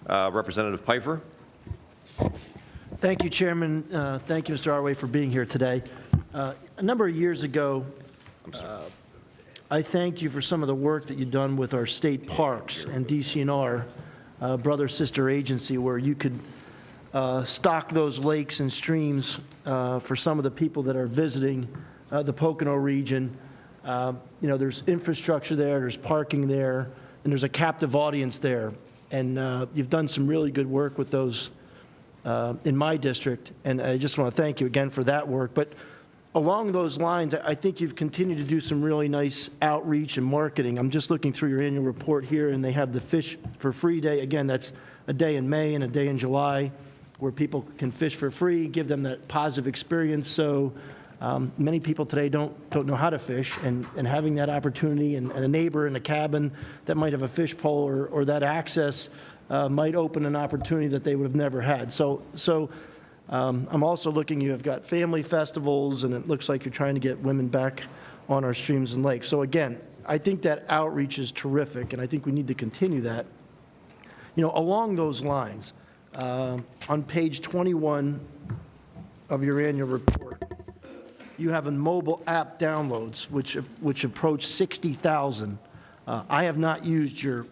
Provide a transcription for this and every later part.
Representative Pfeiffer. Thank you, Chairman. Thank you, Mr. Arway, for being here today. A number of years ago, I thank you for some of the work that you've done with our state parks and DCNR, brother-sister agency, where you could stock those lakes and streams for some of the people that are visiting the Pocono region. There's infrastructure there, there's parking there, and there's a captive audience there. And you've done some really good work with those in my district, and I just want to thank you again for that work. But along those lines, I think you've continued to do some really nice outreach and marketing. I'm just looking through your annual report here, and they have the Fish for Free Day. Again, that's a day in May and a day in July where people can fish for free, give them that positive experience. So many people today don't know how to fish, and having that opportunity and a neighbor in a cabin that might have a fish pole or that access might open an opportunity that they would have never had. So I'm also looking, you have got family festivals, and it looks like you're trying to get women back on our streams and lakes. So again, I think that outreach is terrific, and I think we need to continue that. Along those lines, on page 21 of your annual report, you have a mobile app downloads, which approach 60,000. I have not used your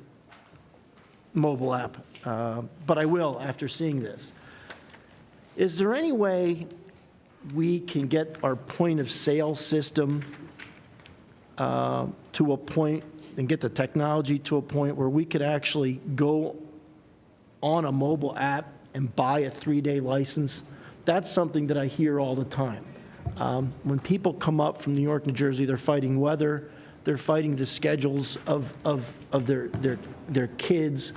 mobile app, but I will after seeing this. Is there any way we can get our point of sale system to a point and get the technology to a point where we could actually go on a mobile app and buy a 3-day license? That's something that I hear all the time. When people come up from New York, New Jersey, they're fighting weather, they're fighting the schedules of their kids.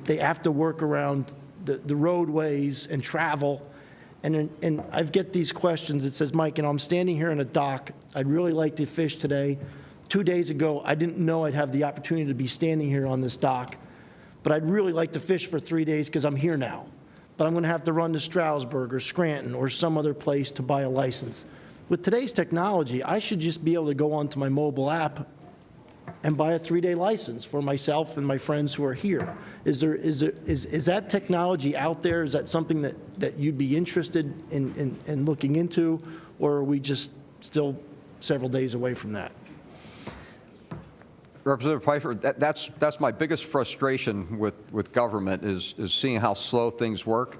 They have to work around the roadways and travel. And I get these questions. It says, Mike, I'm standing here on a dock. I'd really like to fish today. 2 days ago, I didn't know I'd have the opportunity to be standing here on this dock, but I'd really like to fish for 3 days because I'm here now. But I'm going to have to run to Stroudsburg or Scranton or some other place to buy a license. With today's technology, I should just be able to go onto my mobile app and buy a 3-day license for myself and my friends who are here. Is that technology out there? Is that something that you'd be interested in looking into, or are we just still several days away from that? Representative Pfeiffer, that's my biggest frustration with government is seeing how slow things work.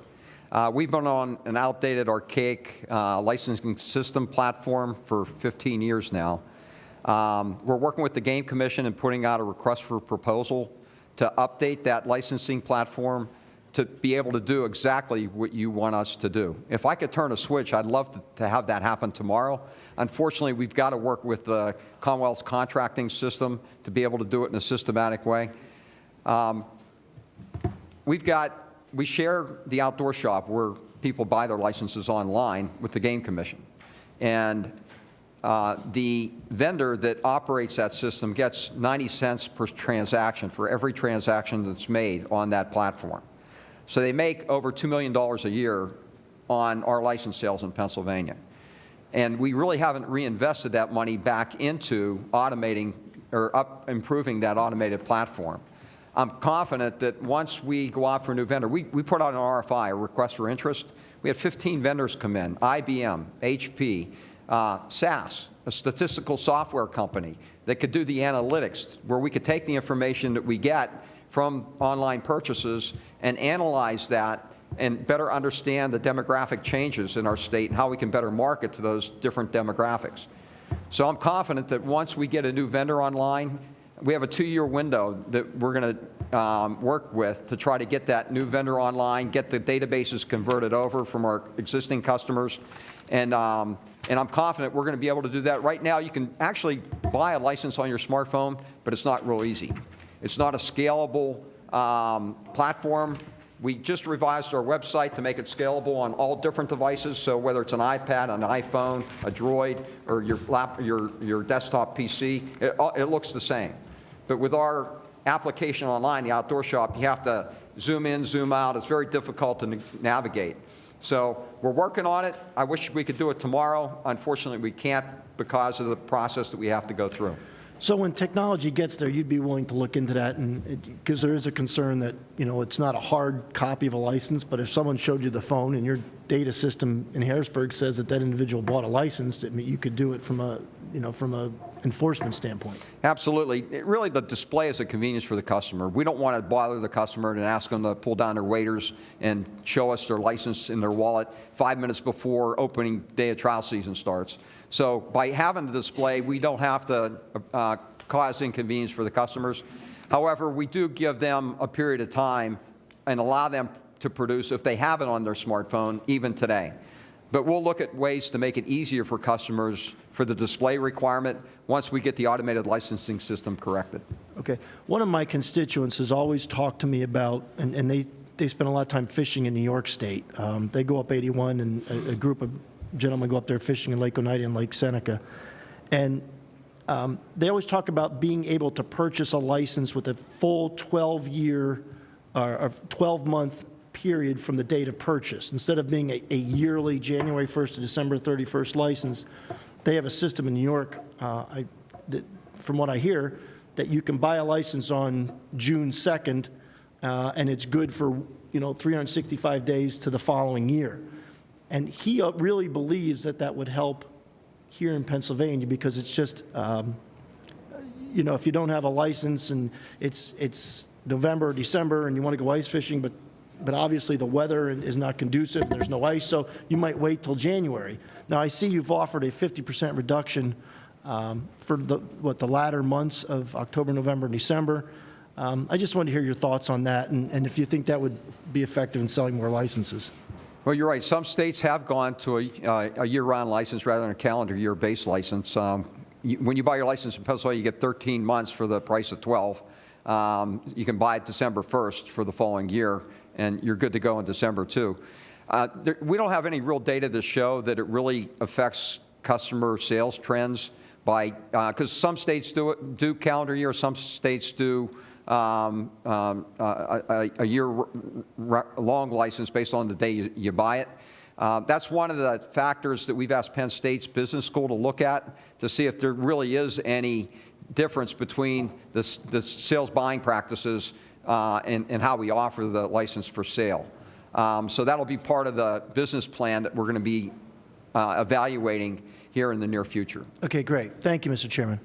We've been on an outdated, archaic licensing system platform for 15 years now. We're working with the Game Commission and putting out a request for proposal to update that licensing platform to be able to do exactly what you want us to do. If I could turn a switch, I'd love to have that happen tomorrow. Unfortunately, we've got to work with the Commonwealth's contracting system to be able to do it in a systematic way. We share the outdoor shop where people buy their licenses online with the Game Commission. And the vendor that operates that system gets 90 cents per transaction for every transaction that's made on that platform. So they make over $2 million a year on our license sales in Pennsylvania. And we really haven't reinvested that money back into automating or improving that automated platform. I'm confident that once we go out for a new vendor, we put out an RFI, a request for interest. We had 15 vendors come in, IBM, HP, SAS, a statistical software company that could do the analytics, where we could take the information that we get from online purchases and analyze that and better understand the demographic changes in our state and how we can better market to those different demographics. So I'm confident that once we get a new vendor online, we have a 2-year window that we're going to work with to try to get that new vendor online, get the databases converted over from our existing customers, and I'm confident we're going to be able to do that. Right now, you can actually buy a license on your smartphone, but it's not real easy. It's not a scalable platform. We just revised our website to make it scalable on all different devices, so whether it's an iPad, an iPhone, a Droid, or your desktop PC, it looks the same. But with our application online, the outdoor shop, you have to zoom in, zoom out. It's very difficult to navigate. So we're working on it. I wish we could do it tomorrow. Unfortunately, we can't because of the process that we have to go through. So when technology gets there, you'd be willing to look into that, and because there is a concern that, it's not a hard copy of a license, but if someone showed you the phone and your data system in Harrisburg says that that individual bought a license, you could do it from a enforcement standpoint. Absolutely. Really, the display is a convenience for the customer. We don't want to bother the customer and ask them to pull down their waders and show us their license in their wallet 5 minutes before opening day of trial season starts. So by having the display, we don't have to cause inconvenience for the customers. However, we do give them a period of time and allow them to produce, if they have it on their smartphone, even today. But we'll look at ways to make it easier for customers for the display requirement once we get the automated licensing system corrected. Okay. One of my constituents has always talked to me about, and they spend a lot of time fishing in New York State. They go up 81, and a group of gentlemen go up there fishing in Lake Oneida and Lake Seneca. And they always talk about being able to purchase a license with a full 12-year or 12-month period from the date of purchase. Instead of being a yearly January 1st to December 31st license, they have a system in New York, from what I hear, that you can buy a license on June 2nd, and it's good for 365 days to the following year. And he really believes that that would help here in Pennsylvania, because it's just, if you don't have a license and it's November or December and you want to go ice fishing, but obviously the weather is not conducive, there's no ice, so you might wait till January. Now, I see you've offered a 50% reduction for the latter months of October, November, and December. I just wanted to hear your thoughts on that, and if you think that would be effective in selling more licenses. Well, you're right. Some states have gone to a year-round license rather than a calendar year-based license. When you buy your license in Pennsylvania, you get 13 months for the price of 12. You can buy it December 1st for the following year, and you're good to go in December, too. We don't have any real data to show that it really affects customer sales trends because some states do calendar year, some states do a year-long license based on the day you buy it. That's one of the factors that we've asked Penn State's business school to look at to see if there really is any difference between the sales buying practices and how we offer the license for sale. So that'll be part of the business plan that we're going to be evaluating here in the near future. Okay, great. Thank you, Mr. Chairman.